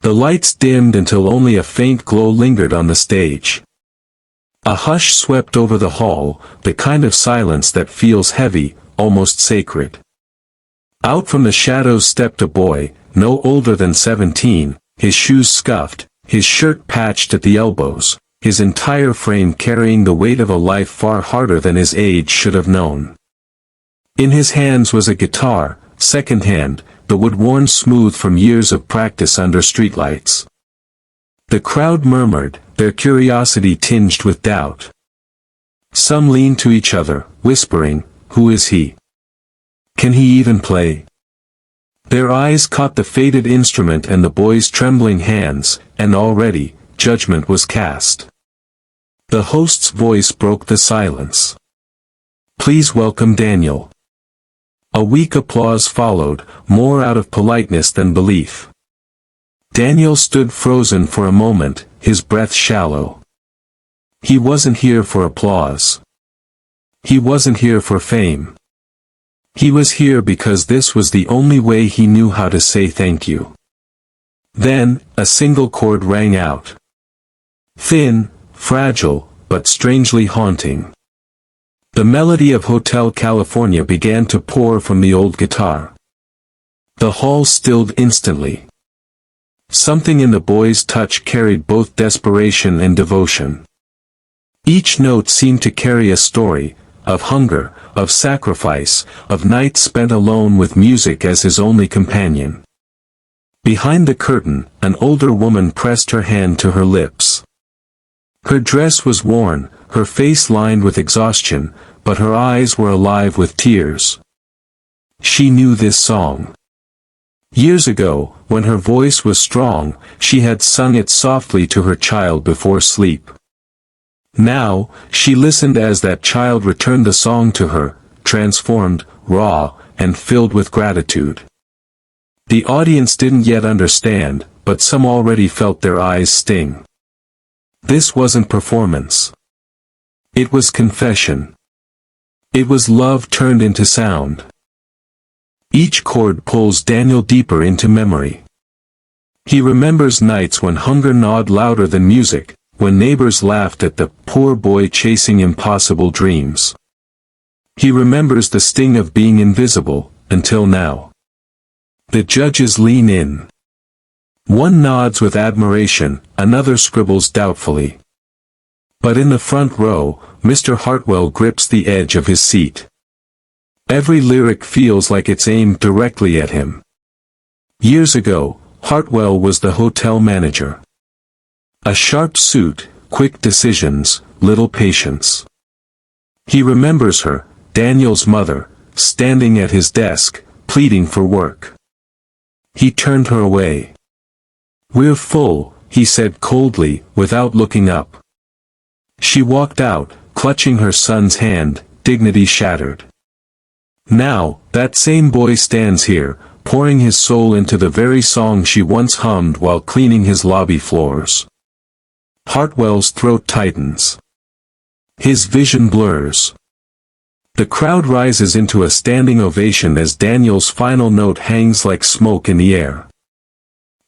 The lights dimmed until only a faint glow lingered on the stage. A hush swept over the hall, the kind of silence that feels heavy, almost sacred. Out from the shadows stepped a boy, no older than 17, his shoes scuffed, his shirt patched at the elbows, his entire frame carrying the weight of a life far harder than his age should have known. In his hands was a guitar, second-hand, the wood worn smooth from years of practice under streetlights. The crowd murmured, their curiosity tinged with doubt. Some leaned to each other, whispering, "Who is he? Can he even play?" Their eyes caught the faded instrument and the boy's trembling hands, and already, judgment was cast. The host's voice broke the silence. "Please welcome Daniel." A weak applause followed, more out of politeness than belief. Daniel stood frozen for a moment, his breath shallow. He wasn't here for applause. He wasn't here for fame. He was here because this was the only way he knew how to say thank you. Then, a single chord rang out. Thin, fragile, but strangely haunting. The melody of Hotel California began to pour from the old guitar. The hall stilled instantly. Something in the boy's touch carried both desperation and devotion. Each note seemed to carry a story, of hunger, of sacrifice, of nights spent alone with music as his only companion. Behind the curtain, an older woman pressed her hand to her lips. Her dress was worn, her face lined with exhaustion, but her eyes were alive with tears. She knew this song. Years ago, when her voice was strong, she had sung it softly to her child before sleep. Now, she listened as that child returned the song to her, transformed, raw, and filled with gratitude. The audience didn't yet understand, but some already felt their eyes sting. This wasn't performance. It was confession. It was love turned into sound. Each chord pulls Daniel deeper into memory. He remembers nights when hunger gnawed louder than music, when neighbors laughed at the poor boy chasing impossible dreams. He remembers the sting of being invisible, until now. The judges lean in. One nods with admiration, another scribbles doubtfully. But in the front row, Mr. Hartwell grips the edge of his seat. Every lyric feels like it's aimed directly at him. Years ago, Hartwell was the hotel manager. A sharp suit, quick decisions, little patience. He remembers her, Daniel's mother, standing at his desk, pleading for work. He turned her away. "We're full," he said coldly, without looking up. She walked out, clutching her son's hand, dignity shattered. Now, that same boy stands here, pouring his soul into the very song she once hummed while cleaning his lobby floors. Hartwell's throat tightens. His vision blurs. The crowd rises into a standing ovation as Daniel's final note hangs like smoke in the air.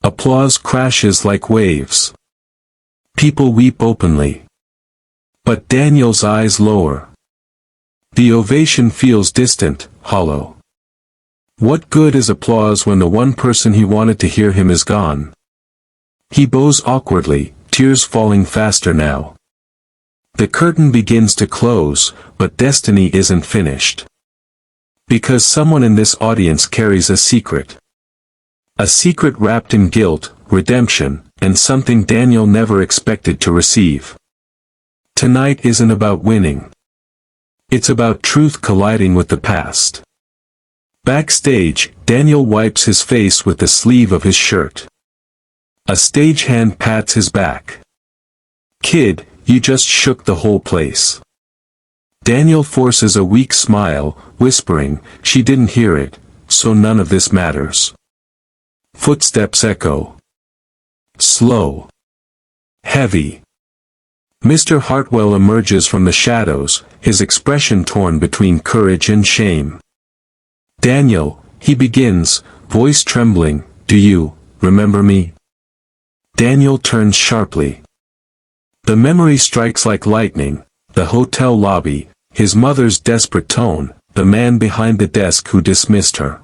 Applause crashes like waves. People weep openly. But Daniel's eyes lower. The ovation feels distant, hollow. What good is applause when the one person he wanted to hear him is gone? He bows awkwardly, tears falling faster now. The curtain begins to close, but destiny isn't finished. Because someone in this audience carries a secret. A secret wrapped in guilt, redemption, and something Daniel never expected to receive. Tonight isn't about winning. It's about truth colliding with the past. Backstage, Daniel wipes his face with the sleeve of his shirt. A stagehand pats his back. "Kid, you just shook the whole place." Daniel forces a weak smile, whispering, "She didn't hear it, so none of this matters." Footsteps echo. Slow. Heavy. Mr. Hartwell emerges from the shadows, his expression torn between courage and shame. "Daniel," he begins, voice trembling, "do you remember me?" Daniel turns sharply. The memory strikes like lightning, the hotel lobby, his mother's desperate tone, the man behind the desk who dismissed her.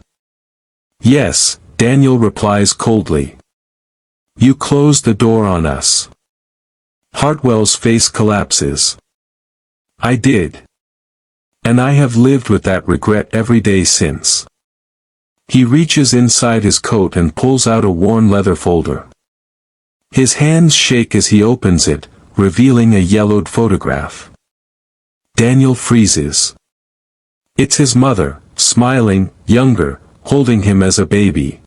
Yes, Daniel replies coldly. You closed the door on us. Hartwell's face collapses. I did. And I have lived with that regret every day since. He reaches inside his coat and pulls out a worn leather folder. His hands shake as he opens it, revealing a yellowed photograph. Daniel freezes. It's his mother, smiling, younger, holding him as a baby.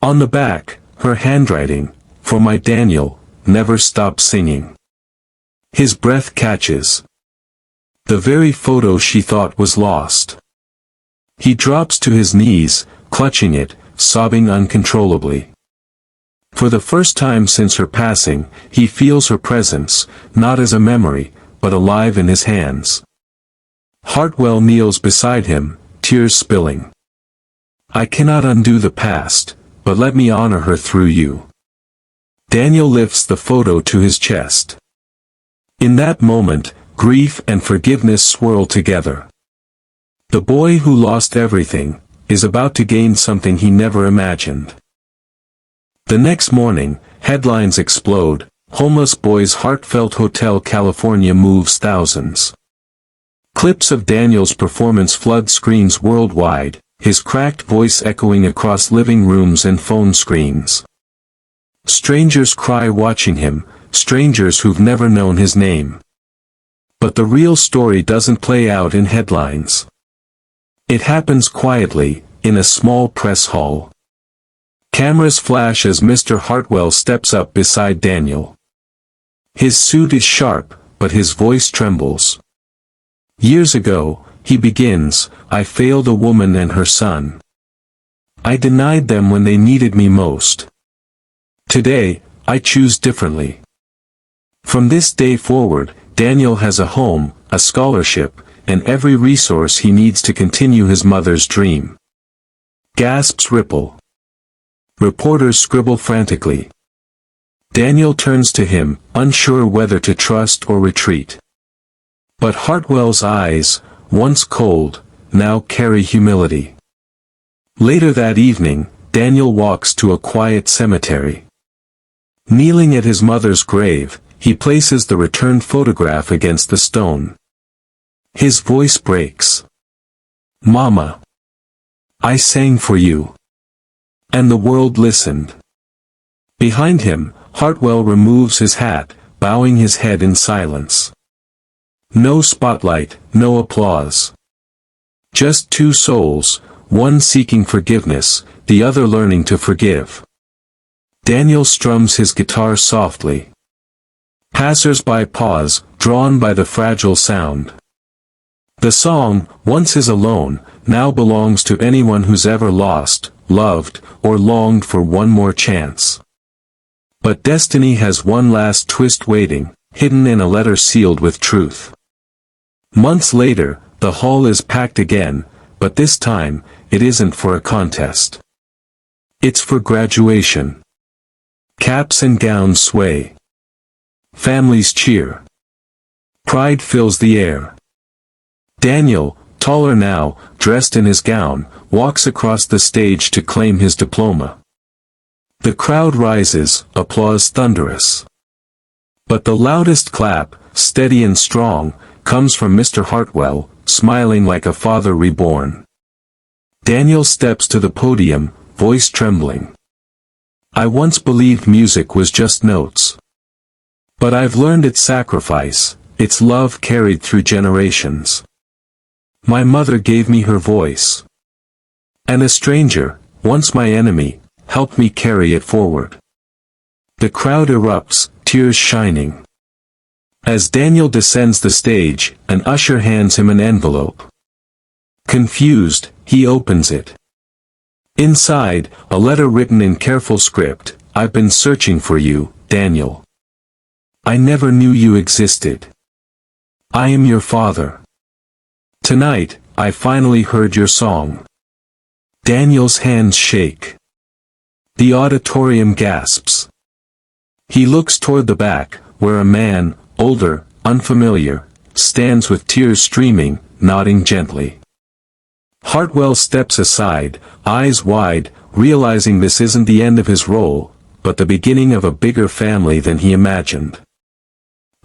On the back, her handwriting, "For my Daniel, never stop singing." His breath catches. The very photo she thought was lost. He drops to his knees, clutching it, sobbing uncontrollably. For the first time since her passing, he feels her presence, not as a memory, but alive in his hands. Hartwell kneels beside him, tears spilling. I cannot undo the past, but let me honor her through you. Daniel lifts the photo to his chest. In that moment, grief and forgiveness swirl together. The boy who lost everything, is about to gain something he never imagined. The next morning, headlines explode, homeless boy's heartfelt Hotel California moves thousands. Clips of Daniel's performance flood screens worldwide, his cracked voice echoing across living rooms and phone screens. Strangers cry watching him, strangers who've never known his name. But the real story doesn't play out in headlines. It happens quietly, in a small press hall. Cameras flash as Mr. Hartwell steps up beside Daniel. His suit is sharp, but his voice trembles. Years ago, he begins, I failed a woman and her son. I denied them when they needed me most. Today, I choose differently. From this day forward, Daniel has a home, a scholarship, and every resource he needs to continue his mother's dream. Gasps ripple. Reporters scribble frantically. Daniel turns to him, unsure whether to trust or retreat. But Hartwell's eyes, once cold, now carry humility. Later that evening, Daniel walks to a quiet cemetery. Kneeling at his mother's grave, he places the returned photograph against the stone. His voice breaks. Mama. I sang for you. And the world listened. Behind him, Hartwell removes his hat, bowing his head in silence. No spotlight, no applause. Just two souls, one seeking forgiveness, the other learning to forgive. Daniel strums his guitar softly. Passers-by pause, drawn by the fragile sound. The song, once his alone, now belongs to anyone who's ever lost, loved, or longed for one more chance. But destiny has one last twist waiting, hidden in a letter sealed with truth. Months later, the hall is packed again, but this time, it isn't for a contest. It's for graduation. Caps and gowns sway. Families cheer. Pride fills the air. Daniel, taller now, dressed in his gown, walks across the stage to claim his diploma. The crowd rises, applause thunderous. But the loudest clap, steady and strong, comes from Mr. Hartwell, smiling like a father reborn. Daniel steps to the podium, voice trembling. I once believed music was just notes. But I've learned its sacrifice, its love carried through generations. My mother gave me her voice. And a stranger, once my enemy, helped me carry it forward. The crowd erupts, tears shining. As Daniel descends the stage, an usher hands him an envelope. Confused, he opens it. Inside, a letter written in careful script, I've been searching for you, Daniel. I never knew you existed. I am your father. Tonight, I finally heard your song. Daniel's hands shake. The auditorium gasps. He looks toward the back, where a man, older, unfamiliar, stands with tears streaming, nodding gently. Hartwell steps aside, eyes wide, realizing this isn't the end of his role, but the beginning of a bigger family than he imagined.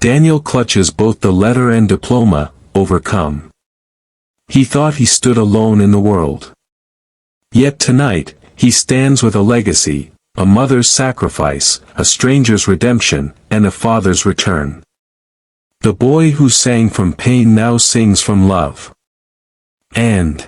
Daniel clutches both the letter and diploma, overcome. He thought he stood alone in the world. Yet tonight, he stands with a legacy, a mother's sacrifice, a stranger's redemption, and a father's return. The boy who sang from pain now sings from love. And